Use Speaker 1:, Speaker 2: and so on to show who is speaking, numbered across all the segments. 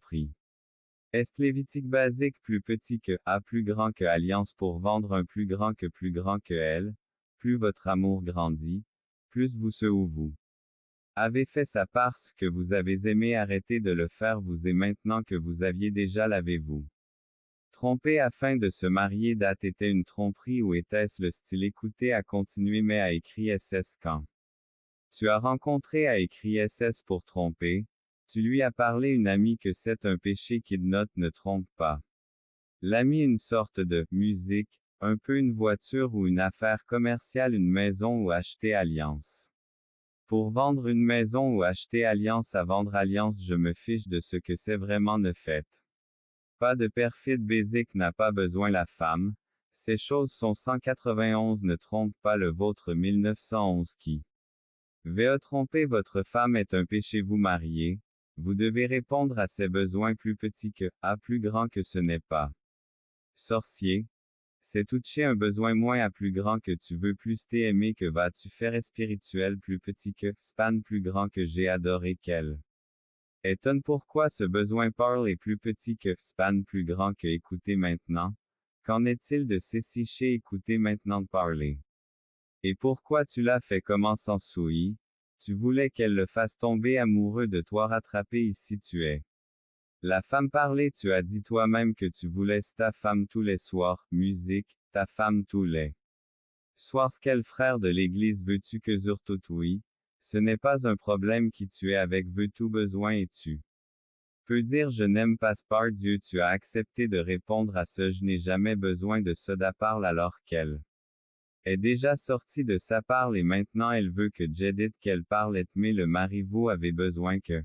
Speaker 1: prix. Est Lévitique basique plus petit que A plus grand que Alliance pour vendre un plus grand que elle, plus votre amour grandit, plus vous ce ou vous avez fait ça parce que vous avez aimé arrêter de le faire vous et maintenant que vous aviez déjà lavez-vous. Tromper afin de se marier date était une tromperie ou était-ce le style écouter à continuer mais a écrit SS quand tu as rencontré a écrit SS pour tromper, tu lui as parlé une amie que c'est un péché qu'il note ne trompe pas. L'ami une sorte de musique, un peu une voiture ou une affaire commerciale une maison ou acheter alliance. Pour vendre une maison ou acheter alliance à vendre alliance je me fiche de ce que c'est vraiment ne faites. Pas de perfide basique n'a pas besoin la femme, ces choses sont 191 ne trompe pas le vôtre 1911 qui veut tromper votre femme est un péché vous mariez, vous devez répondre à ses besoins plus petits que, A plus grand que ce n'est pas. Sorcier. C'est toucher un besoin moins à plus grand que tu veux plus t'es aimé que vas-tu faire spirituel plus petit que, span plus grand que j'ai adoré qu'elle. Étonne pourquoi ce besoin parle est plus petit que, span plus grand que écouter maintenant. Qu'en est-il de s'essicher écouter maintenant parler? Et pourquoi tu l'as fait comment sans souiller? Tu voulais qu'elle le fasse tomber amoureux de toi rattraper ici tu es. La femme parler tu as dit toi-même que tu voulais ta femme tous les soirs, musique, ta femme tous les soirs quel frère de l'église veux-tu que sur tout oui? Ce n'est pas un problème qui tu es avec veux tout besoin et tu peux dire je n'aime pas par Dieu tu as accepté de répondre à ce je n'ai jamais besoin de soda parle alors qu'elle est déjà sortie de sa parle et maintenant elle veut que Jedith qu'elle parle mais le mari vous avez besoin que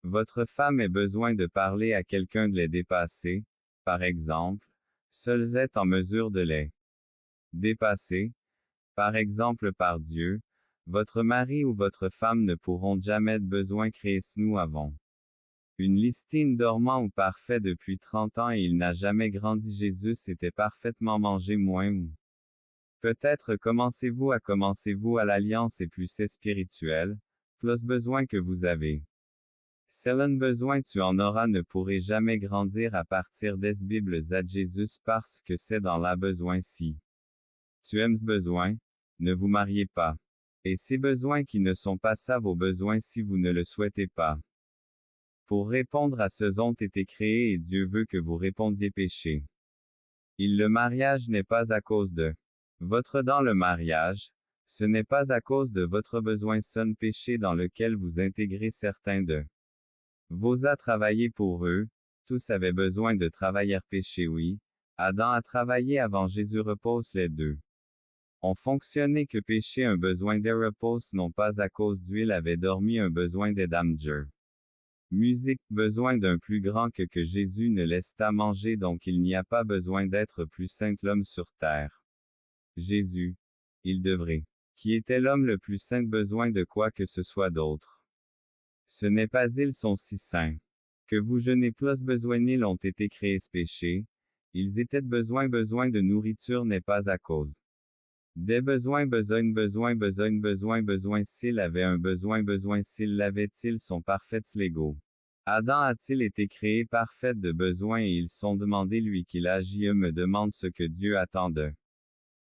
Speaker 1: votre femme ait besoin de parler à quelqu'un de les dépasser, par exemple, seuls êtes en mesure de les dépasser, par exemple par Dieu, votre mari ou votre femme ne pourront jamais de besoin créer nous avons une listine dormant ou parfait depuis 30 ans et il n'a jamais grandi Jésus s'était parfaitement mangé moins ou peut-être commencez-vous à l'alliance et plus c'est spirituel, plus besoin que vous avez. Selon besoin tu en auras ne pourrait jamais grandir à partir des Bibles à Jésus parce que c'est dans la besoin si tu aimes ce besoin, ne vous mariez pas. Et ces besoins qui ne sont pas ça vos besoins si vous ne le souhaitez pas. Pour répondre à ce ont été créés et Dieu veut que vous répondiez péché. Le mariage n'est pas à cause de votre dans le mariage, ce n'est pas à cause de votre besoin son péché dans lequel vous intégrez certains de vos à travailler pour eux, tous avaient besoin de travailler péché oui, Adam a travaillé avant Jésus repose les deux. On fonctionnait que péché un besoin de repose non pas à cause d'huile avait dormi un besoin d'Adamger. Musique, besoin d'un plus grand que Jésus ne laisse à manger donc il n'y a pas besoin d'être plus saint l'homme sur terre. Jésus. Il devrait. Qui était l'homme le plus saint besoin de quoi que ce soit d'autre. Ce n'est pas ils sont si saints. Que vous jeûnez plus besoin ils ont été créés ce péché. Ils étaient besoin de nourriture n'est pas à cause. Des besoins s'il avait un besoin s'il l'avait-il sont parfaits légaux. Adam a-t-il été créé parfait de besoin et ils sont demandé lui qu'il agit me demande ce que Dieu attend d'eux.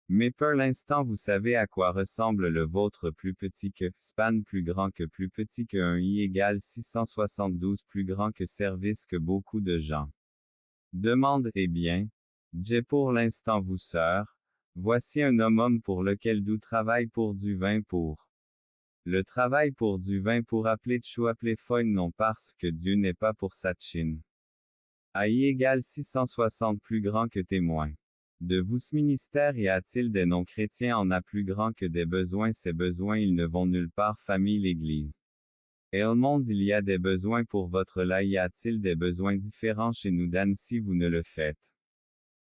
Speaker 1: Mais pour l'instant vous savez à quoi ressemble le vôtre plus petit que, span plus grand que plus petit que 1 I égale 672 plus grand que service que beaucoup de gens. Demande, eh bien, j'ai pour l'instant vous sœur, voici un homme pour lequel du travail pour du vin pour. Le travail pour du vin pour appeler tchou appeler foine non parce que Dieu n'est pas pour sa chine. I égale 660 plus grand que témoin. De vous ce ministère y a-t-il des non-chrétiens en a plus grand que des besoins ces besoins ils ne vont nulle part famille l'église. Et au monde il y a des besoins pour votre là y a-t-il des besoins différents chez nous Dan si vous ne le faites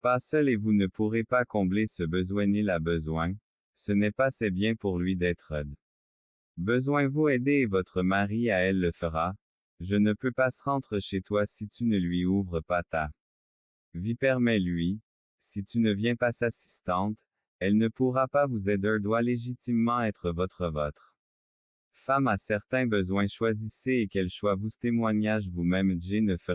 Speaker 1: pas seul et vous ne pourrez pas combler ce besoin il a besoin, ce n'est pas c'est bien pour lui d'être besoin vous aider et votre mari à elle le fera, je ne peux pas se rentrer chez toi si tu ne lui ouvres pas ta vie permets-lui. Si tu ne viens pas s'assistante, elle ne pourra pas vous aider doit légitimement être votre. Femme a certains besoins choisissez et quel choix vous témoignage vous-même J ne ferait